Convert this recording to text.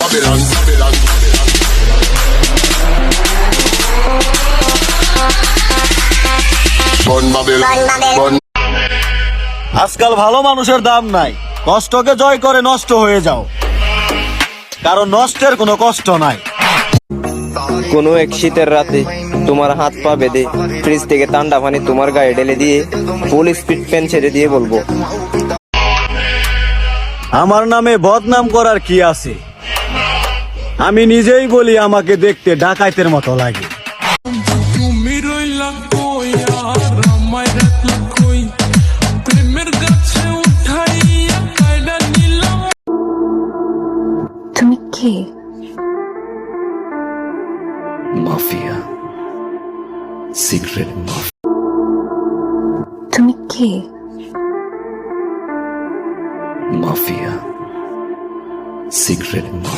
Babylon. Bun Babylon. আজকাল ভালো মানুষের দাম নাই, কষ্টকে জয় করে নষ্ট হয়ে যাও, কারণ নষ্টের কোনো কষ্ট নাই। কোনো এক শীতের রাতে তোমার হাত পা বেঁধে ফ্রিজ থেকে ঠান্ডা পানি তোমার গায়ে ঢেলে দিয়ে ফুল স্পিড ফ্যান ছেড়ে দিয়ে বলবো, আমার নামে বদনাম করার কি আছে? আমি নিজেই বলি আমাকে দেখতে ডাকাইতের মতো লাগে। তুমি রইলা কই আর আমায় রাখলা কই, প্রেমের গাছে উঠাইয়া কাইডা নিলাম। তুমি কে? Mafia, secret mafia. তুমি কে? Mafia, secret mafia.